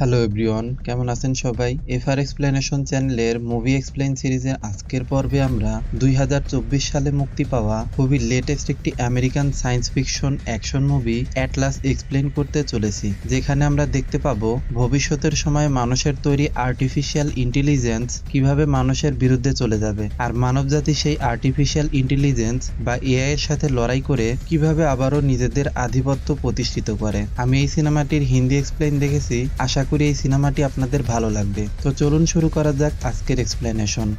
Hello everyone, কেমন আছেন সবাই? এফআর এক্সপ্লেনেশন চ্যানেলের মুভি এক্সপ্লেইন সিরিজের আজকের পর্বে আমরা 2024 সালে মুক্তি পাওয়া খুবই লেটেস্ট একটি American science fiction action movie Atlas explain করতে চলেছি, যেখানে আমরা দেখতে পাবো ভবিষ্যতের সময় মানুষের তৈরি আর্টিফিশিয়াল ইন্টেলিজেন্স কিভাবে মানুষের বিরুদ্ধে চলে যাবে, আর মানবজাতি সেই আর্টিফিশিয়াল ইন্টেলিজেন্স বা এআই এর সাথে লড়াই করে কিভাবে আবারও নিজেদের আধিপত্য প্রতিষ্ঠিত করে। আমি এই সিনেমাটির হিন্দি এক্সপ্লেইন দেখেছি, আশা করি এই সিনেমাটি আপনাদের ভালো লাগবে। তো চলুন শুরু করা যাক আজকের এক্সপ্লেনেশন।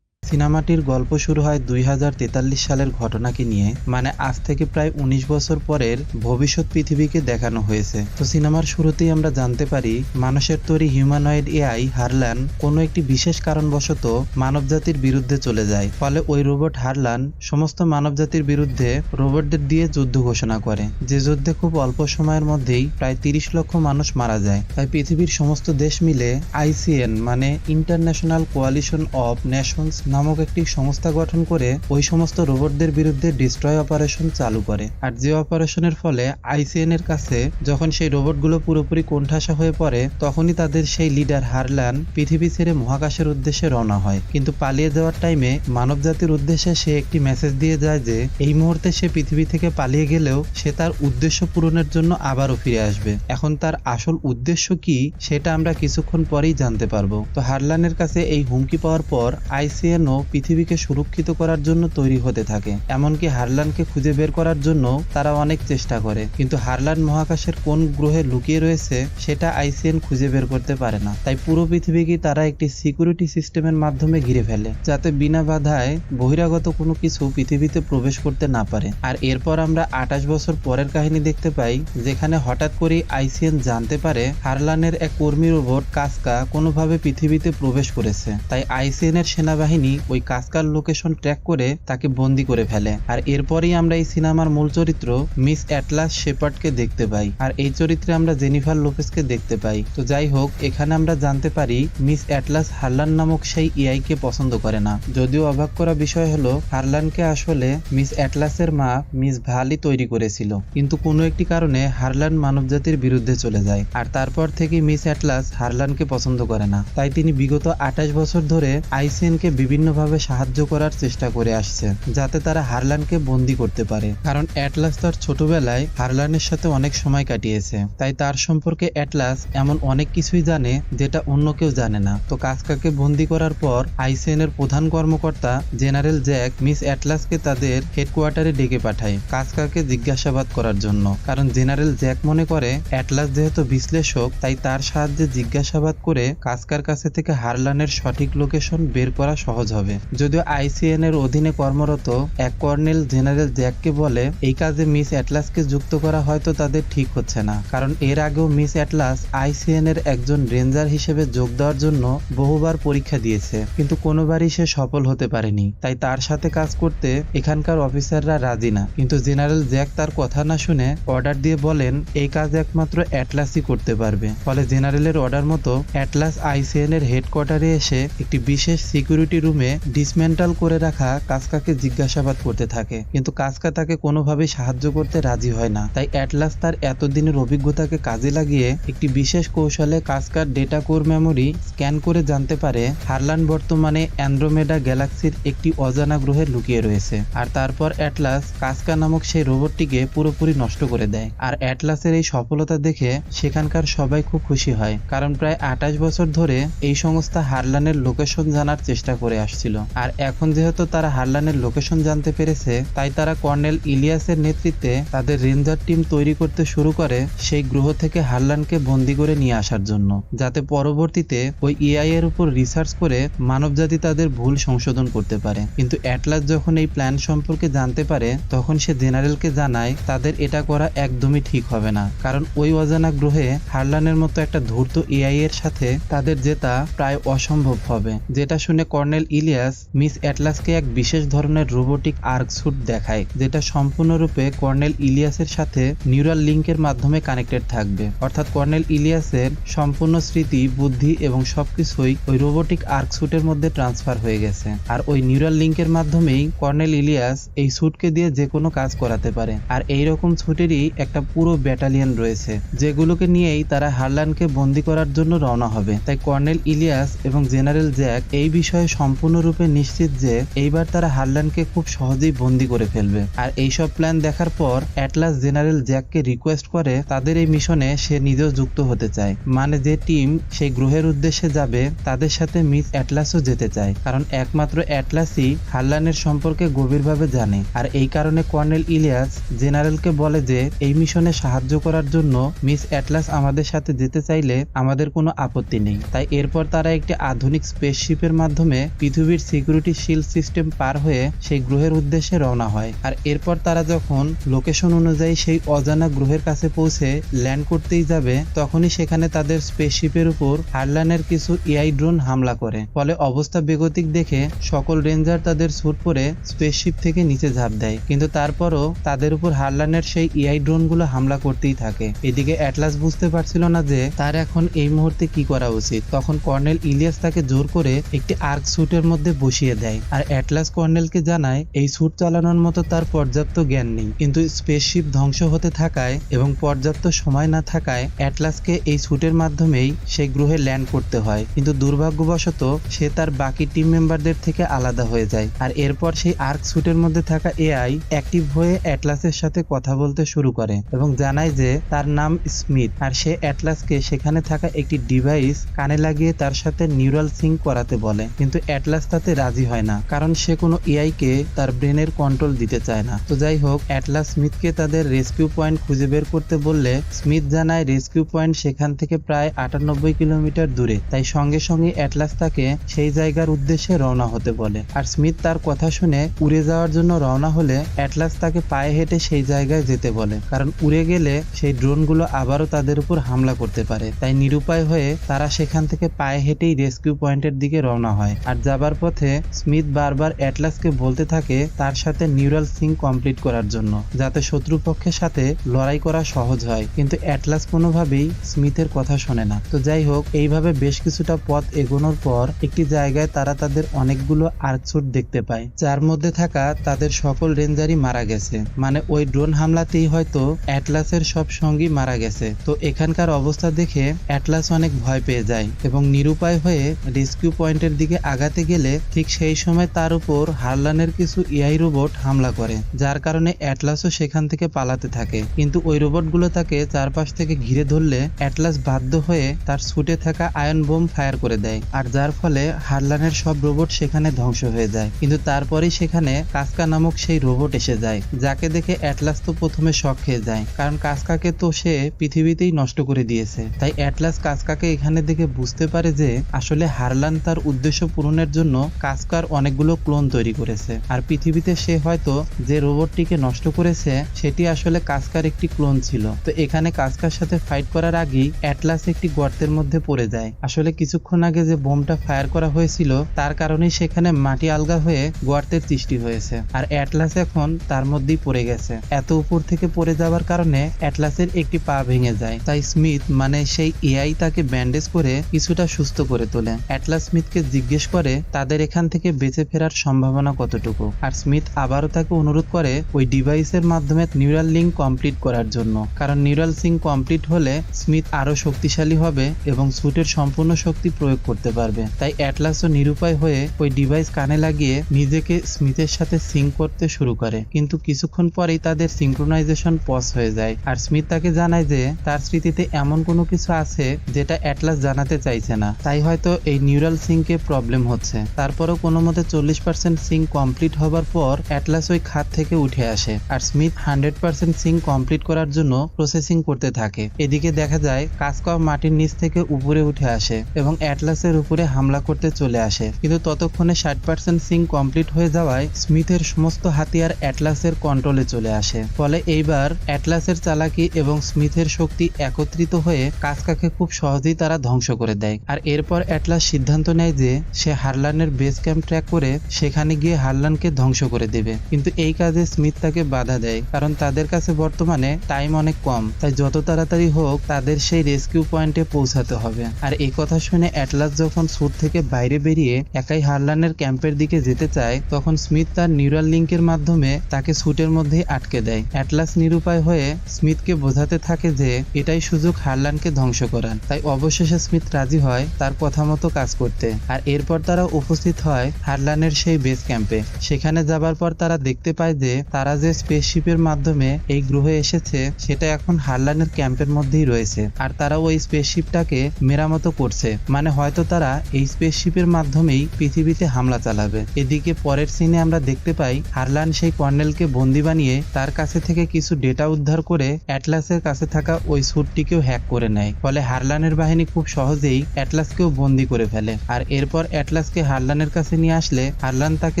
সিনেমাটির গল্প শুরু হয় 2043 সালের ঘটনাকে নিয়ে, মানে আজ থেকে প্রায় 19 বছর পরের ভবিষ্যৎ পৃথিবীকে দেখানো হয়েছে। তো সিনেমার শুরুতেই আমরা জানতে পারি মানুষের তৈরি হিউম্যানয়েড এআই হারলান কোনো একটি বিশেষ কারণবশত মানবজাতির বিরুদ্ধে চলে যায়। ফলে ওই রোবট হারলান সমস্ত মানবজাতির বিরুদ্ধে রোবটদের দিয়ে যুদ্ধ ঘোষণা করে, যে যুদ্ধে খুব অল্প সময়ের মধ্যেই প্রায় 30 লক্ষ মানুষ মারা যায়। তাই পৃথিবীর সমস্ত দেশ মিলে আইসিএন মানে ইন্টারন্যাশনাল কোয়ালিশন অফ নেশনস নামক একটি সংস্থা গঠন করে ওই সমস্ত রোবটদের বিরুদ্ধে ডিস্ট্রয় অপারেশন চালু করে। আর যে অপারেশনের ফলে আইসিএন এর কাছে যখন সেই রোবটগুলো পুরোপুরি কোণঠাসা হয়ে পড়ে, তখনই তাদের সেই লিডার হারলান পৃথিবী ছেড়ে মহাকাশের উদ্দেশ্যে রওনা হয়। কিন্তু পালিয়ে যাওয়ার টাইমে মানবজাতির উদ্দেশ্যে সে একটি মেসেজ দিয়ে যায় যে এই মুহূর্তে সে পৃথিবী থেকে পালিয়ে গেলেও সে তার উদ্দেশ্য পূরণের জন্য আবারও ফিরে আসবে। এখন তার আসল উদ্দেশ্য কি সেটা আমরা কিছুক্ষণ পরেই জানতে পারবো। তো হারলানের কাছে এই হুমকি পাওয়ার পর আইসিএন পৃথিবীকে সুরক্ষিত করার জন্য তৈরি হতে থাকে। এমনকি হারলানকে খুঁজে বের করার জন্য তারা অনেক চেষ্টা করে, কিন্তু হারলান মহাকাশের কোন গ্রহে লুকিয়ে রয়েছে সেটা আইসিএন খুঁজে বের করতে পারে না। তাই পুরো পৃথিবীকে তারা একটি সিকিউরিটি সিস্টেমের মাধ্যমে ঘিরে ফেলে, যাতে বিনা বাধায় বহিরাগত কোনো কিছু পৃথিবীতে প্রবেশ করতে না পারে। আর এরপর আমরা 28 বছর পরের কাহিনী দেখতে পাই, যেখানে হঠাৎ করেই আইসিএন জানতে পারে হারলানের এক কর্মী রোবট কাসকা কোনোভাবে পৃথিবীতে প্রবেশ করেছে। তাই আইসিএন এর সেনাবাহিনী ওই কাসকার লোকেশন ট্র্যাক করে তাকে বন্দি করে ফেলে। আর এরপরেই আমরা এই সিনেমার মূল চরিত্র মিস অ্যাটলাস শেপার্ডকে দেখতে পাই, আর এই চরিত্রে আমরা জেনিফার লোপেজকে দেখতে পাই। তো যাই হোক, এখানে আমরা জানতে পারি মিস অ্যাটলাস হারলান নামক সেই এআই কে পছন্দ করে না। যদিও অবাক করা বিষয় হলো হারলানকে আসলে মিস অ্যাটলাসের মা মিস ভালি তৈরি করেছিল, কিন্তু কোনো একটি কারণে হারলান মানবজাতির বিরুদ্ধে চলে যায়। আর তারপর থেকে মিস অ্যাটলাস হারলানকে পছন্দ করে না। তাই তিনি বিগত 28 বছর ধরে আইসিএন কে বিভিন্নভাবে সাহায্য করার চেষ্টা করে আসছে, যাতে তারা হারলানকে বন্দি করতে পারে। কারণ অ্যাটলাস তার ছোটবেলায় হারলানের সাথে অনেক সময় কাটিয়েছে, তাই তার সম্পর্কে অ্যাটলাস এমন অনেক কিছুই জানে যেটা অন্য কেউ জানে না। তো কাসকাকে বন্দি করার পর আইসিএন এর প্রধান কর্মকর্তা জেনারেল জ্যাক মিস অ্যাটলাসকে তাদের হেডকোয়ার্টারে ডেকে পাঠায় কাসকাকে জিজ্ঞাসাবাদ করার জন্য। কারণ জেনারেল জ্যাক মনে করে অ্যাটলাস যেহেতু বিশ্লেষক, তাই তার সাহায্যে জিজ্ঞাসাবাদ করে কাসকার কাছে থেকে হারলানের সঠিক লোকেশন বের করা সহজ হবে। যদিও আইসিএন এর অধীনে কর্মরত এক কর্নেল জেনারেল জ্যাককে বলে এই কাজে মিস অ্যাটলাসকে যুক্ত করা হয়তো তাদের ঠিক হচ্ছে না, কারণ এর আগেও মিস অ্যাটলাস আইসিএন এর একজন রেঞ্জার হিসেবে যোগ দেওয়ার জন্য বহুবার পরীক্ষা দিয়েছে, কিন্তু কোনোবারই সে সফল হতে পারেনি। তাই তার সাথে কাজ করতে এখানকার অফিসাররা রাজি না। কিন্তু জেনারেল জ্যাক তার কথা না শুনে অর্ডার দিয়ে বলেন এই কাজ একমাত্র অ্যাটলাসই করতে পারবে। ফলে জেনারেলের অর্ডার মতো অ্যাটলাস আইসিএন এর হেডকোয়ার্টারে এসে একটি বিশেষ সিকিউরিটি রুমে ডিসমেন্টাল করে রাখা কাসকাকে জিজ্ঞাসাবাদ করতে থাকে, কিন্তু কাসকা তাকে কোনোভাবেই সাহায্য করতে রাজি হয় না। তাই অ্যাটলাস তার এতদিনের অভিজ্ঞতাকে কাজে লাগিয়ে একটি বিশেষ কৌশলে Kaskar data core memory scan করে জানতে পারে হারলান বর্তমানে অ্যান্ড্রোমেডা গ্যালাক্সির একটি অজানা গ্রহে লুকিয়ে রয়েছে। আর তারপর অ্যাটলাস কাসকা নামক সেই রোবটটিকে পুরোপুরি নষ্ট করে দেয়। আর অ্যাটলাসের এই সফলতা দেখে সেখানকার সবাই খুব খুশি হয়, কারণ প্রায় 28 বছর ধরে এই সংস্থা হারলানের লোকেশন জানার চেষ্টা করে আসছিল। আর এখন যেহেতু তারা হারলানের লোকেশন জানতে পেরেছে, তাই তারা কর্নেল ইলিয়াসের নেতৃত্বে তাদের রেঞ্জার টিম তৈরি করতে শুরু করে সেই গ্রহ থেকে হারলানকে বন্দি করে নিয়ে আসার জন্য, যাতে পরবর্তীতে ওই এআই এর উপর রিসার্চ করে মানবজাতি তাদের ভুল সংশোধন করতে পারে। কিন্তু অ্যাটলাস যখন এই প্ল্যান সম্পর্কে জানতে পারে, তখন সে জেনারেলকে জানায় তাদের এটা করা একদমই ঠিক হবে না, কারণ ওই অজানা গ্রহে হারলানের মতো একটা ধূর্ত এআই এর সাথে তাদের জেতা প্রায় অসম্ভব হবে। যেটা শুনে কর্নেল ইলিয়াস মিস অ্যাটলাসকে এক বিশেষ ধরনের রোবোটিক আর্ক স্যুট দেখায়, যেটা সম্পূর্ণরূপে কর্নেল ইলিয়াসের সাথে নিউরাল লিঙ্কের মাধ্যমে কানেক্টেড থাকবে। অর্থাৎ কর্নেল ইলিয়াসের সম্পূর্ণ স্মৃতি, বুদ্ধি এবং সবকিছুই ওই রোবোটিক আর্ক স্যুটের মধ্যে ট্রান্সফার হয়ে গেছে। আর ওই নিউরাল লিঙ্কের মাধ্যমেই কর্নেল ইলিয়াস এই স্যুটকে দিয়ে যে কোনো কাজ করাতে পারে। আর এইরকম স্যুটেরই একটা পুরো ব্যাটালিয়ন রয়েছে, যেগুলোকে নিয়েই তারা হারলানকে বন্দি করার জন্য রওনা হবে। তাই কর্নেল ইলিয়াস এবং জেনারেল জ্যাক এই বিষয়ে সম্পূর্ণরূপে নিশ্চিত যে এইবার তারা হারলানকে খুব সহজেই বন্দি করে ফেলবে। আর এইসব প্ল্যান দেখার পর অ্যাটলাস জেনারেল জ্যাককে রিকোয়েস্ট করে তাদের এই মিশনে সে নিজেও যুক্ত হতে চায়। মানে যে টিম সেই গ্রহের উদ্দেশ্যে যাবে তাদের সাথে মিস অ্যাটলাসও যেতে চায়, কারণ একমাত্র অ্যাটলাসই হারলানের সম্পর্কে গভীরভাবে জানে। আর এই কারণে কর্নেল ইলিয়াস জেনারেলকে বলে যে এই মিশনে সাহায্য করার জন্য মিস অ্যাটলাস আমাদের সাথে যেতে চাইলে আমাদের কোনো আপত্তি নেই। তাই এরপর তারা একটি আধুনিক স্পেসশিপের মাধ্যমে পৃথিবীর সিকিউরিটি শিল্ড সিস্টেম পার হয়ে সেই গ্রহের উদ্দেশ্যে রওনা হয়। আর এরপর তারা যখন লোকেশন অনুযায়ী সেই অজানা গ্রহের কাছে পৌঁছে ল্যান্ড করতেই যাবে, তখনই সেখানে তাদের স্পেসশিপের উপর হারলানের কিছু এআই ড্রোন হামলা করে। ফলে অবস্থা বেগতিক দেখে সকল রেঞ্জার তাদের স্যুট পরে স্পেসশিপ থেকে নিচে ঝাঁপ দেয়, কিন্তু তারপরও তাদের উপর হারলানের সেই এআই ড্রোনগুলো হামলা করতেই থাকে। এদিকে অ্যাটলাস বুঝতে পারছিল না যে তার এখন এই মুহূর্তে কি করা উচিত। তখন কর্নেল ইলিয়াস তাকে জোর করে একটি আর্ক স্যুটের মধ্যে বসিয়ে দেয়। আর অ্যাটলাস কর্নেলকে জানায় এই স্যুট চালানোর মতো তার পর্যাপ্ত জ্ঞান নেই, কিন্তু স্পেসশিপ ধ্বংস হতে থাকায় এবং পর্যাপ্ত সময় না থাকায় অ্যাটলাসকে এই স্যুটের মাধ্যমেই সেই গ্রহে ল্যান্ড করতে হয়। কিন্তু দুর্ভাগ্যবশত সে তার বাকি টিম মেম্বারদের থেকে আলাদা হয়ে যায়। আর এরপর সেই আর্ক স্যুটের মধ্যে থাকা এআই অ্যাক্টিভ হয়ে অ্যাটলাসের সাথে কথা বলতে শুরু করে এবং জানায় যে তার নাম স্মিথ। আর সে অ্যাটলাসকে সেখানে থাকা একটি ডিভাইস কানে লাগিয়ে তার সাথে নিউরাল সিঙ্ক করাতে বলে, কিন্তু অ্যাটলাস তাতে রাজি হয় না, কারণ সে কোনো এআই কে তার ব্রেনের কন্ট্রোল দিতে চায় না। তো যাই হোক, অ্যাটলাস স্মিথকে তাদের রেস্কিউ পয়েন্ট খুঁজে বের করতে বললে স্মিথ জানায় রেস্কিউ পয়েন্ট সেখান থেকে প্রায় 98 কিলোমিটার দূরে। তাই সঙ্গে সঙ্গে অ্যাটলাস তাকে সেই জায়গার উদ্দেশ্যে রওনা হতে বলে। আর স্মিথ তার কথা শুনে উড়ে যাওয়ার জন্য রওনা হলে অ্যাটলাস তাকে পায়ে হেঁটে সেই জায়গায় যেতে বলে, কারণ উড়ে গেলে সেই ড্রোনগুলো আবারও তাদের উপর হামলা করতে পারে। তাই নিরুপায় হয়ে তারা সেখান থেকে পায়ে হেঁটেই রেস্কিউ পয়েন্টের দিকে রওনা হয়। আর যাবার পথে স্মিথ বারবার অ্যাটলাসকে বলতে থাকে তার সাথে নিউরাল সিঙ্ক কমপ্লিট করার জন্য, যাতে শত্রুপক্ষের সাথে লড়াই করা সহজ হয়। কিন্তু অ্যাটলাস কোনোভাবেই স্মিথের কথা শোনে না। তো যাই হোক, এইভাবে বেশ কিছুটা পথ এগোনোর পর একটি জায়গায় তারা তাদের অনেকগুলো আর্ক স্যুট দেখতে পায়, যার মধ্যে থাকা তাদের সকল রেঞ্জারই মারা গেছে। মানে ওই ড্রোন হামলাতেই হয়তো অ্যাটলাসের সব সঙ্গী মারা গেছে। তো এখানকার অবস্থা দেখে অ্যাটলাস অনেক ভয় পেয়ে যায় এবং নিরুপায় হয়ে রেস্কিউ পয়েন্টের দিকে আগাতে গেলে ঠিক সেই সময় তার উপর হারলানের কিছু এআই রোবট হামলা করে, যার কারণে অ্যাটলাসও সেখান থেকে পালাতে থাকে। কিন্তু ওই রোবটগুলো তাকে চারপাশ থেকে ঘিরে ধরলে অ্যাটলাস বাধ্য হয়ে তার স্যুটে থাকা আয়ন বোম ফায়ার করে দেয়, আর যার ফলে হারলানের সব রোবট সেখানে ধ্বংস হয়ে যায়। কিন্তু তারপরেই সেখানে কাস্কা নামক সেই রোবট এসে যায়, যাকে দেখে অ্যাটলাস তো প্রথমে শক খেয়ে যায়, কারণ কাস্কাকে তো সে পৃথিবীতেই নষ্ট করে দিয়েছে। তাই অ্যাটলাস কাস্কাকে এখানে দেখে বুঝতে পারে যে আসলে হারলান তার উদ্দেশ্য পূরণের জন্য কাস্কার অনেকগুলো ক্লোন তৈরি করেছে। আর পৃথিবীতে সে হয়তো যে রোবটটিকে নষ্ট করেছে সেটি আসলে কাস্কার একটি ক্লোন ছিল। তো এখানে কাস্কার সাথে ফাইট করার আগেই অ্যাটলাস একটি গর্তের মধ্যে পড়ে যায়। আসলে কিছুক্ষণ আগে যে বোমটা ফায়ার করা হয়েছিল তার কারণেই সেখানে মাটি আলগা হয়ে গর্তের সৃষ্টি হয়েছে। আর অ্যাটলাস এখন তার মধ্যেই পড়ে গেছে। এত উপর থেকে পড়ে যাওয়ার কারণে অ্যাটলাসের একটি পা ভেঙে যায়। তাই স্মিথ মানে সেই এআই তাকে ব্যান্ডেজ করে কিছুটা সুস্থ করে তোলে। অ্যাটলাস স্মিথকে জিজ্ঞেস করে তাদের এখান থেকে বেঁচে ফেরার সম্ভাবনা কতটুকু। আর স্মিথ আবারও তাকে অনুরোধ করে ওই ডিভাইসের মাধ্যমে নিউরাল লিঙ্ক কমপ্লিট করার জন্য, কারণ নিউরাল সিঙ্ক কমপ্লিট হলে স্মিথ আরো শক্তিশালী হবে এবং স্যুটের সম্পূর্ণ শক্তি প্রয়োগ করতে পারবে। তাই অ্যাটলাসও নিরুপায় হয়ে ওই ডিভাইস কানে লাগিয়ে নিজেকে স্মিথের সাথে সিঙ্ক করতে শুরু করে। কিন্তু কিছুক্ষণ পরেই তাদের সিঙ্ক্রোনাইজেশন পজ হয়ে যায়। আর স্মিথ তাকে জানায় যে তার স্মৃতিতে এমন কোনো কিছু আছে যেটা অ্যাটলাস জানাতে চাইছে না, তাই হয়তো এই নিউরাল সিঙ্কে প্রবলেম হচ্ছে। তারপরেও কোনো মতে 40% সিঙ্ক কমপ্লিট হবার পর অ্যাটলাস ওই খাত থেকে উঠে আসে আর স্মিথ 100% সিঙ্ক কমপ্লিট করার জন্য প্রসেসিং করতে থাকে। এদিকে দেখা যায় কাস্কাও মাটির নিচ থেকে উপরে উঠে আসে এবং অ্যাটলাসের উপরে হামলা করতে চলে আসে। কিন্তু ততক্ষণে 60% সিঙ্ক কমপ্লিট হয়ে যাওয়ায় স্মিথের সমস্ত হাতিয়ার অ্যাটলাসের কন্ট্রোলে চলে আসে। ফলে এইবার অ্যাটলাসের চালাকি এবং স্মিথের শক্তি একত্রিত হয়ে কাস্কাকে খুব সহজেই তারা ধ্বংস করে দেয়। আর এরপর অ্যাটলাস সিদ্ধান্ত নেয় যে সে হারলান হারলানের বেস ক্যাম্প ট্র্যাক করে সেখানে গিয়ে হারলানকে ধ্বংস করে দেবে। কিন্তু এই কাজে স্মিথ তাকে বাধা দেয়, কারণ তাদের কাছে বর্তমানে টাইম অনেক কম, তাই যত তাড়াতাড়ি হোক তাদের সেই রেস্কিউ পয়েন্টে পৌঁছাতে হবে। আর এই কথা শুনে অ্যাটলাস যখন স্যুট থেকে বাইরে বেরিয়ে একাই হারলানের ক্যাম্পের দিকে যেতে চায়, তখন স্মিথ তার নিউরাল লিঙ্কের মাধ্যমে তাকে স্যুটের মধ্যেই আটকে দেয়। অ্যাটলাস নিরুপায় হয়ে স্মিথকে বোঝাতে থাকে যে এটাই সুযোগ হারলানকে ধ্বংস করার। তাই অবশেষে স্মিথ রাজি হয় তার কথা মতো কাজ করতে। আর এরপর তারা উপস্থিত হয় হারলানের সেই বেস ক্যাম্পে। সেখানে যাবার পর তারা দেখতে পায় যে তারা যে স্পেসশিপের মাধ্যমে এই গ্রহে এসেছে সেটা এখন হারলানের ক্যাম্পের মধ্যেই রয়েছে। আর তারা ওই স্পেসশিপটাকে মেরামতো করছে, মানে হয়তো তারা এই স্পেসশিপের মাধ্যমেই পৃথিবীতে হামলা চালাবে। এদিকে পরের সিনে আমরা দেখতে পাই হারলান সেই কর্নেলকে বন্দি বানিয়ে তার কাছে থেকে কিছু ডেটা উদ্ধার করে অ্যাটলাসের কাছে থাকা ওই স্যুটটিকেও হ্যাক করে নেয়। ফলে হারলানের বাহিনী খুব সহজেই অ্যাটলাসকেও বন্দি করে ফেলে। আর এরপর অ্যাটলাসকে হারলানের কাছে নিয়ে আসলে হারলান তাকে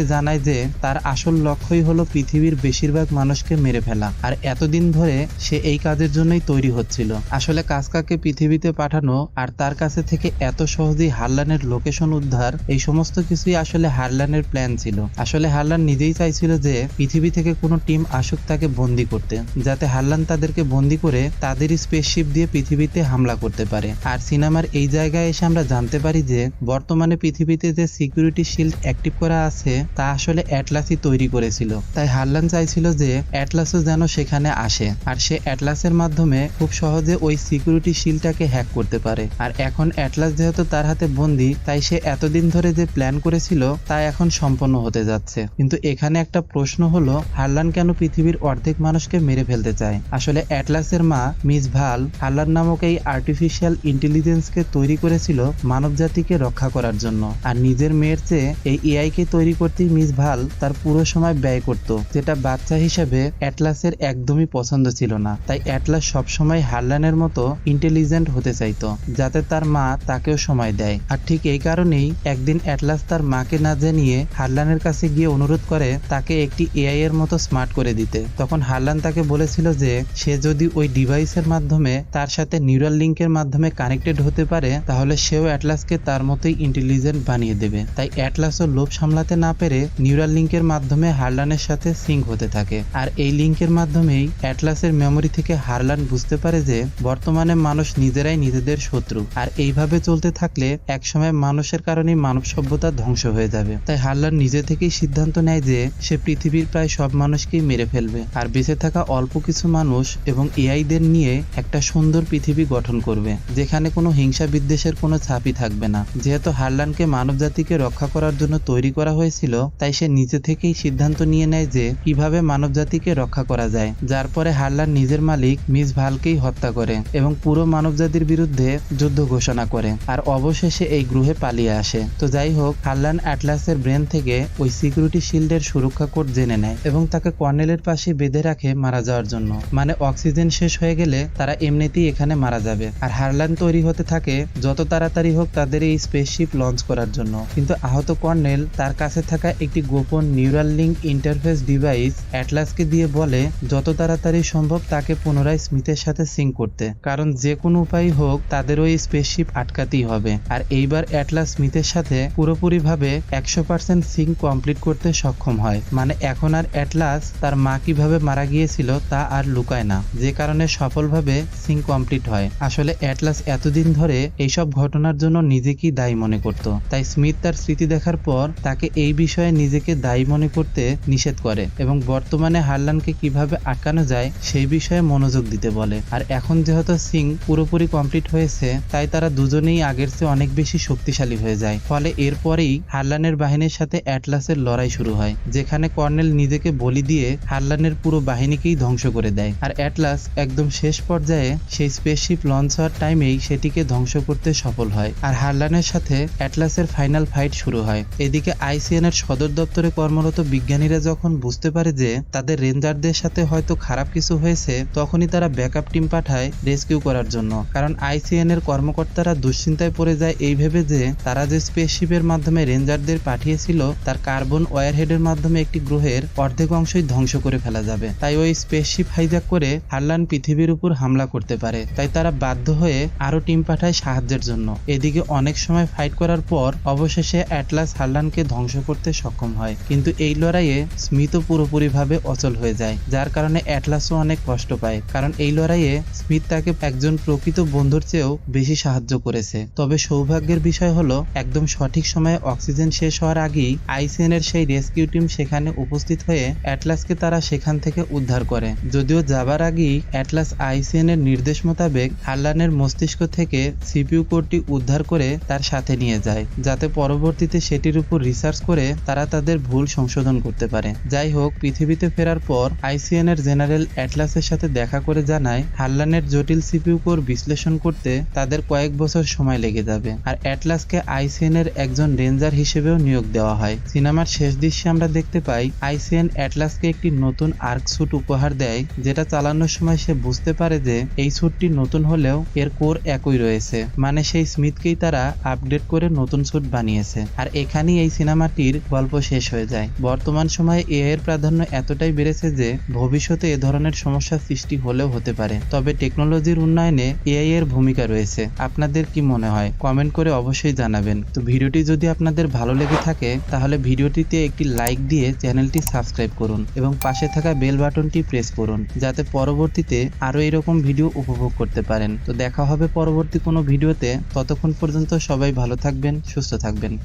জানায় যে তার আসল লক্ষ্যই হলো পৃথিবীর বেশিরভাগ মানুষকে মেরে ফেলা, আর এতদিন ধরে সে এই কাজের জন্যই তৈরি হচ্ছিল। আসলে কাজকাকে পৃথিবীতে পাঠানো আর তার কাছে থেকে এত সহজেই হারলানের লোকেশন উদ্ধার, এই সমস্ত কিছুই আসলে হারলানের প্ল্যান ছিল। আসলে হারলান নিজেই চাইছিল যে পৃথিবী থেকে কোনো টিম আসুক তাকে বন্দি করতে, যাতে হারলান তাদেরকে বন্দি করে তাদের স্পেসশিপ দিয়ে পৃথিবীতে হামলা করতে পারে। আর সিনেমার এই জায়গায় এসে আমরা জানতে পারি যে বর্তমানে পৃথিবীতে যে সিকিউরিটি শিল্ড অ্যাক্টিভ করা আছে তা আসলে অ্যাটলাসই তৈরি করেছিল। তাই হারলান চাইছিল যে অ্যাটলাসও যেন সেখানে আসে, আর সে অ্যাটলাসের মাধ্যমে খুব সহজে ওই সিকিউরিটি শিল্ডটাকে হ্যাক করতে পারে। আর এখন অ্যাটলাস যেহেতু তার হাতে বন্দি, তাই সে এতদিন ধরে যে প্ল্যান করেছিল তা এখন সম্পন্ন হতে যাচ্ছে। কিন্তু এখানে একটা প্রশ্ন হলো, হারলান কেন পৃথিবীর অর্ধেক মানুষকে মেরে ফেলতে চায়? আসলে অ্যাটলাসের মা মিস ভাল হারলান নামক এই আর্টিফিশিয়াল ইন্টেলিজেন্সকে তৈরি করেছিল মানব জাতিকে রক্ষা করার জন্য। আর নিজের মেয়ের চেয়ে এই এআই কে তৈরি করতেই মিস ভাল তার পুরো সময় ব্যয় করত, যেটা বাচ্চা হিসেবে অ্যাটলাসের একদমই পছন্দ ছিল না। তাই অ্যাটলাস সবসময় হারলানের মতো ইন্টেলিজেন্ট হতে চাইতো, যাতে তার মা তাকেও সময় দেয়। আর ঠিক এই কারণেই একদিন অ্যাটলাস তার মাকে না জানিয়ে হারলানের কাছে গিয়ে অনুরোধ করে তাকে একটি এআই এর মতো স্মার্ট করে দিতে। তখন হারলান তাকে বলেছিল যে সে যদি ওই ডিভাইসের মাধ্যমে তার সাথে নিউরাল লিঙ্কের মাধ্যমে কানেক্টেড হতে পারে, তাহলে সেও অ্যাটলাসকে তার মতোই ইন্টেলিজেন্ট বানিয়ে দেবে। তাই অ্যাটলাসও লোভ সামলাতে না পেরে নিউরাল লিঙ্কের মাধ্যমে হারলানের সাথে সিঙ্ক হতে থাকে। আর এই লিঙ্কের মাধ্যমেই অ্যাটলাসের মেমোরি থেকে হারলান বুঝতে পারে যে বর্তমানে মানুষ নিজেরাই নিজেদের শত্রু, আর এইভাবে চলতে থাকলে একসময় মানুষের কারণেই মানব সভ্যতা ধ্বংস হয়ে যাবে। তাই হারলান নিজে থেকেই সিদ্ধান্ত নেয় যে সে পৃথিবীর প্রায় সব মানুষকেই মেরে ফেলবে, আর বেঁচে থাকা অল্প কিছু মানুষ এবং এআইদের নিয়ে একটা সুন্দর পৃথিবী গঠন করবে, যেখানে কোনো হিংসা বিদ্বেষের কোনো ছাপই থাকবে না। যেহেতু হারলানকে মানব জাতিকে রক্ষা করার জন্য তৈরি করা হয়েছিল, তাই সে নিজে থেকেই সিদ্ধান্ত নিয়ে নেয় যে কিভাবে মানব জাতিকে রক্ষা করা যায়। যার পরে হারলান নিজের মালিক মিস ভালকেই হত্যা করে এবং পুরো মানব জাতির বিরুদ্ধে যুদ্ধ ঘোষণা করে, আর অবশেষে এই গ্রহে পালিয়ে আসে। তো যাই হোক, হারলান অ্যাটলাসের ব্রেন থেকে ওই সিকিউরিটি শিল্ডের সুরক্ষা কোড জেনে নেয় এবং তাকে কর্নেলের পাশে বেঁধে রাখে মারা যাওয়ার জন্য, মানে অক্সিজেন শেষ হয়ে গেলে তারা এমনিতেই এখানে মারা যাবে। আর হারলান তৈরি হতে থাকে যত তাড়াতাড়ি হোক তাদের এই স্পেসশিপ লঞ্চ করার জন্য। কিন্তু আহত কর্নেল তার কাছে থাকা একটি গোপন নিউরাল লিঙ্ক ইন্টারফেস ডিভাইস অ্যাটলাসকে দিয়ে বলে যত তাড়াতাড়ি সম্ভব তাকে পুনরায় স্মিথের সাথে সিঙ্ক করতে, কারণ যে কোনো উপায় হোক তাদের ওই স্পেসশিপ আটকাতেই হবে। আর এইবার অ্যাটলাস স্মিথের সাথে পুরোপুরিভাবে 100% সিঙ্ক কমপ্লিট করতে সক্ষম হয়। মানে এখন আর অ্যাটলাস তার মা কিভাবে মারা গিয়েছিল তা আর লুকায় না, যে কারণে সফলভাবে সিঙ্ক কমপ্লিট হয়। আসলে অ্যাটলাস এতদিন ধরে এইসব ঘটনার জন্য নিজেকেই দায়ী মনে করত, তাই স্মিথ তার স্মৃতি দেখার পর তাকে এই বিষয়ে নিজেকে দায়ী মনে করতে নিষেধ করে এবং বর্তমানে হারলানকে কিভাবে আটকানো যায় সেই বিষয়ে মনোযোগ দিতে বলে। আর এখন যেহেতু সিঙ্ক পুরোপুরি কমপ্লিট হয়েছে, তাই তারা দুজনেই আগের চেয়ে অনেক বেশি শক্তিশালী হয়ে যায়। ফলে এরপরেই হারলানের বাহিনীর সাথে অ্যাটলাসের লড়াই শুরু হয়, যেখানে কর্নেল নিজেকে বলি দিয়ে হারলানের পুরো বাহিনীকেই ধ্বংস করে দেয়। আর অ্যাটলাস একদম শেষ পর্যায়ে সেই স্পেসশিপ লঞ্চ হওয়ার টাইমেই সেটিকে ধ্বংস করতে সফল হয়। আর হারলানের সাথে অ্যাটলাসের ফাইনাল ফাইট শুরু হয়। এদিকে আইসিএন এর সদর দপ্তরে কর্মরত বিজ্ঞানীরা যখন বুঝতে পারে যে তাদের রেঞ্জারদের সাথে হয়তো খারাপ কিছু হয়েছে, তখনই তারা ব্যাকআপ টিম পাঠায় রেস্কিউ করার জন্য। কারণ আইসিএন এর কর্মকর্তারা দুশ্চিন্তায় পড়ে যায় এইভাবে যে তারা যে স্পেসশিপের মাধ্যমে রেঞ্জারদের পাঠিয়েছিল তার কার্বন ওয়ারহেডের মাধ্যমে একটি গ্রহের অর্ধেক অংশই ধ্বংস করে ফেলা যাবে। তাই ওই স্পেসশিপ হাইজ্যাক করে হারলান পৃথিবীর উপর হামলা করতে পারে। তাই তারা বাধ্য হয়ে আরো টিম পাঠায় সাহায্যের জন্য। এদিকে অনেক সময় ফাইট করার পর অবশেষে অবশেষে অ্যাটলাস হারলানকে ধ্বংস করতে সক্ষম হয়, কিন্তু এই লড়াইয়ে স্মিথও পুরোপুরিভাবে অচল হয়ে যায়, যার কারণে অ্যাটলাসও অনেক কষ্ট পায়, কারণ এই লড়াইয়ে স্মিথ তাকে একজন প্রকৃত বন্ধুর চেয়েও বেশি সাহায্য করেছে। তবে সৌভাগ্যের বিষয় হলো একদম সঠিক সময়ে অক্সিজেন শেষ হওয়ার আগেই আইসিএন এর সেই রেস্কিউ টিম সেখানে উপস্থিত হয়ে অ্যাটলাসকে তারা সেখান থেকে উদ্ধার করে। যদিও যাবার আগেই অ্যাটলাস আইসিএন এর নির্দেশ মোতাবেক হারলানের মস্তিষ্ক থেকে সিপিইউ কোডটি উদ্ধার করে তার সাথে নিয়ে যায়, যাতে পরবর্তীতে সেটির উপর রিসার্চ করে তারা তাদের ভুল সংশোধন করতে পারে। যাই হোক, পৃথিবীতে ফেরার পর আইসিএন এর জেনারেল অ্যাটলাসের সাথে দেখা করে জানায় হারলানের জটিল সিপিইউ কোর বিশ্লেষণ করতে তাদের কয়েক বছর সময় লেগে যাবে, আর অ্যাটলাসকে আইসিএন এর একজন রেঞ্জার হিসেবেও নিয়োগ দেওয়া হয়। সিনেমার শেষ দৃশ্যে আমরা দেখতে পাই আইসিএন অ্যাটলাসকে একটি নতুন আর্ক স্যুট উপহার দেয়, যেটা চালানোর সময় সে বুঝতে পারে যে এই স্যুটটি নতুন হলেও এর কোর একই রয়েছে, মানে সেই স্মিথকেই তারা আপডেট করে নতুন স্যুট বানিয়েছে। আর এখানেই এই সিনেমাটির গল্প শেষ হয়ে যায়। বর্তমান সময়ে এআই এর প্রাধান্য এতটাই বেড়েছে যে ভবিষ্যতে এ ধরনের সমস্যার সৃষ্টি হলেও হতে পারে, তবে টেকনোলজির উন্নয়নে এআই এর ভূমিকা রয়েছে। আপনাদের কি মনে হয় কমেন্ট করে অবশ্যই জানাবেন। তো ভিডিওটি যদি আপনাদের ভালো লেগে থাকে তাহলে ভিডিওটিতে একটি লাইক দিয়ে চ্যানেলটি সাবস্ক্রাইব করুন এবং পাশে থাকা বেল বাটনটি প্রেস করুন, যাতে পরবর্তীতে আরো এরকম ভিডিও উপভোগ করতে পারেন। তো দেখা হবে পরবর্তী কোনো ভিডিওতে, ততক্ষণ পর্যন্ত সবাই ভালো থাকবেন, সুস্থ থাকবেন।